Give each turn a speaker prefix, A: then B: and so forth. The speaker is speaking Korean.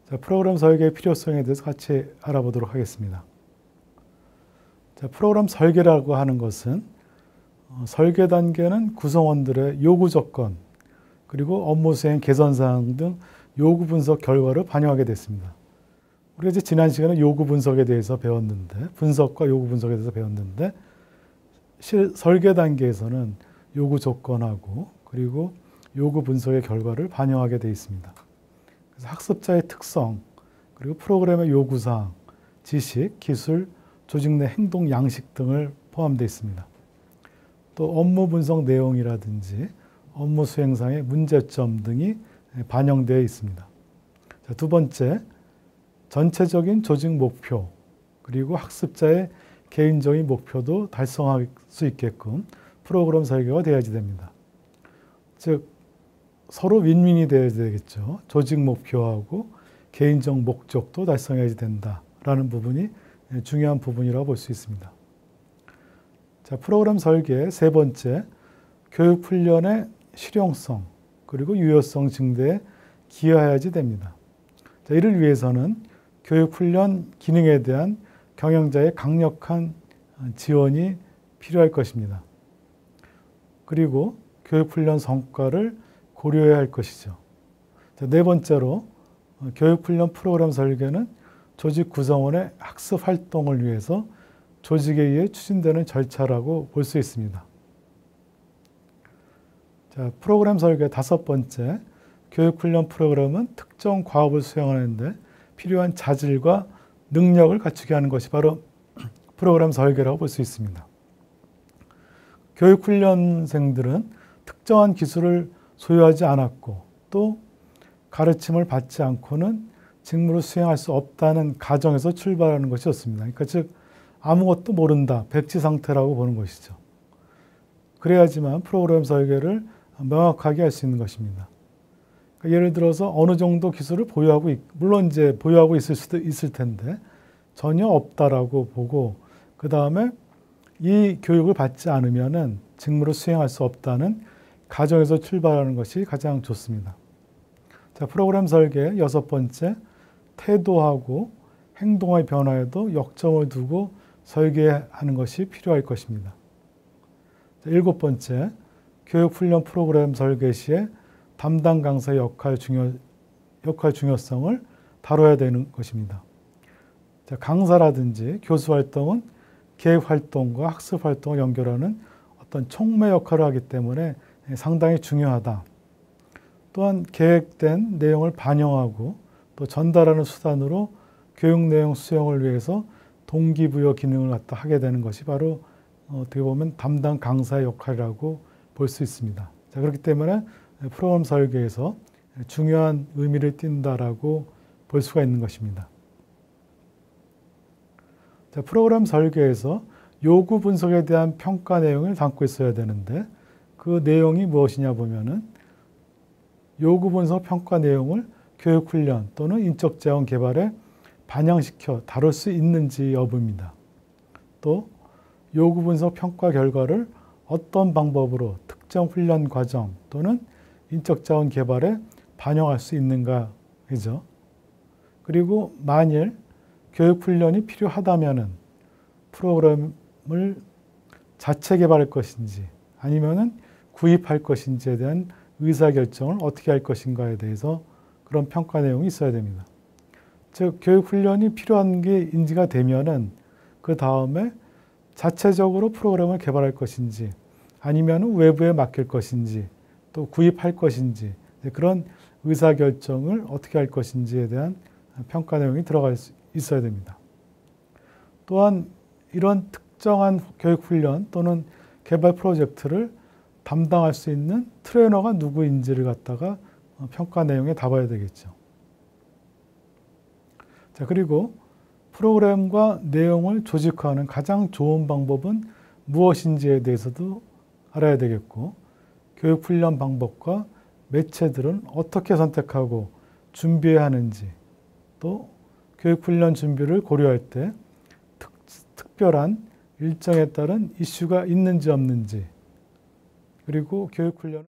A: 자, 프로그램 설계의 필요성에 대해서 같이 알아보도록 하겠습니다. 자, 프로그램 설계라고 하는 것은 설계 단계는 구성원들의 요구 조건, 그리고 업무 수행 개선사항 등 요구 분석 결과를 반영하게 됐습니다. 우리가 이제 지난 시간에 요구 분석에 대해서 배웠는데, 분석과 요구 분석에 대해서 배웠는데, 설계 단계에서는 요구 조건하고 그리고 요구 분석의 결과를 반영하게 되어 있습니다. 그래서 학습자의 특성, 그리고 프로그램의 요구사항, 지식, 기술, 조직 내 행동 양식 등을 포함되어 있습니다. 또 업무 분석 내용이라든지 업무 수행상의 문제점 등이 반영되어 있습니다. 자, 두 번째, 전체적인 조직 목표, 그리고 학습자의 개인적인 목표도 달성할 수 있게끔 프로그램 설계가 되어야지 됩니다. 즉, 서로 윈윈이 되어야 되겠죠. 조직 목표하고 개인적 목적도 달성해야지 된다라는 부분이 중요한 부분이라고 볼 수 있습니다. 자, 프로그램 설계 세 번째, 교육 훈련의 실용성 그리고 유효성 증대에 기여해야지 됩니다. 자, 이를 위해서는 교육 훈련 기능에 대한 경영자의 강력한 지원이 필요할 것입니다. 그리고 교육 훈련 성과를 고려해야 할 것이죠. 자, 네 번째로 교육 훈련 프로그램 설계는 조직 구성원의 학습 활동을 위해서 조직에 의해 추진되는 절차라고 볼 수 있습니다. 자, 프로그램 설계 다섯 번째, 교육 훈련 프로그램은 특정 과업을 수행하는 데 필요한 자질과 능력을 갖추게 하는 것이 바로 프로그램 설계라고 볼 수 있습니다. 교육 훈련생들은 특정한 기술을 소유하지 않았고 또 가르침을 받지 않고는 직무를 수행할 수 없다는 가정에서 출발하는 것이 좋습니다. 그러니까 즉 아무것도 모른다, 백지 상태라고 보는 것이죠. 그래야지만 프로그램 설계를 명확하게 할 수 있는 것입니다. 그러니까 예를 들어서 어느 정도 기술을 물론 이제 보유하고 있을 수도 있을 텐데 전혀 없다라고 보고 그 다음에 이 교육을 받지 않으면은 직무를 수행할 수 없다는 가정에서 출발하는 것이 가장 좋습니다. 자, 프로그램 설계 여섯 번째, 태도하고 행동의 변화에도 역점을 두고 설계하는 것이 필요할 것입니다. 자, 일곱 번째, 교육 훈련 프로그램 설계 시에 담당 강사의 역할 중요성을 다뤄야 되는 것입니다. 자, 강사라든지 교수 활동은 계획 활동과 학습 활동을 연결하는 어떤 촉매 역할을 하기 때문에 상당히 중요하다. 또한 계획된 내용을 반영하고 또 전달하는 수단으로 교육 내용 수용을 위해서 동기부여 기능을 하게 되는 것이 바로 어떻게 보면 담당 강사의 역할이라고 볼 수 있습니다. 자, 그렇기 때문에 프로그램 설계에서 중요한 의미를 띈다라고 볼 수가 있는 것입니다. 자, 프로그램 설계에서 요구 분석에 대한 평가 내용을 담고 있어야 되는데 그 내용이 무엇이냐 보면은 요구 분석 평가 내용을 교육 훈련 또는 인적 자원 개발에 반영시켜 다룰 수 있는지 여부입니다. 또 요구 분석 평가 결과를 어떤 방법으로 특정 훈련 과정 또는 인적 자원 개발에 반영할 수 있는가 그죠? 그리고 만일 교육 훈련이 필요하다면은 프로그램을 자체 개발할 것인지 아니면은 구입할 것인지에 대한 의사결정을 어떻게 할 것인가에 대해서 그런 평가 내용이 있어야 됩니다. 즉 교육 훈련이 필요한 게 인지가 되면은 그 다음에 자체적으로 프로그램을 개발할 것인지 아니면 외부에 맡길 것인지 또 구입할 것인지 그런 의사결정을 어떻게 할 것인지에 대한 평가 내용이 들어가 있어야 됩니다. 또한 이런 특정한 교육 훈련 또는 개발 프로젝트를 담당할 수 있는 트레이너가 누구인지를 갖다가 평가 내용에 담아야 되겠죠. 자, 그리고 프로그램과 내용을 조직화하는 가장 좋은 방법은 무엇인지에 대해서도 알아야 되겠고 교육 훈련 방법과 매체들은 어떻게 선택하고 준비해야 하는지 또 교육 훈련 준비를 고려할 때 특별한 일정에 따른 이슈가 있는지 없는지 그리고 교육 훈련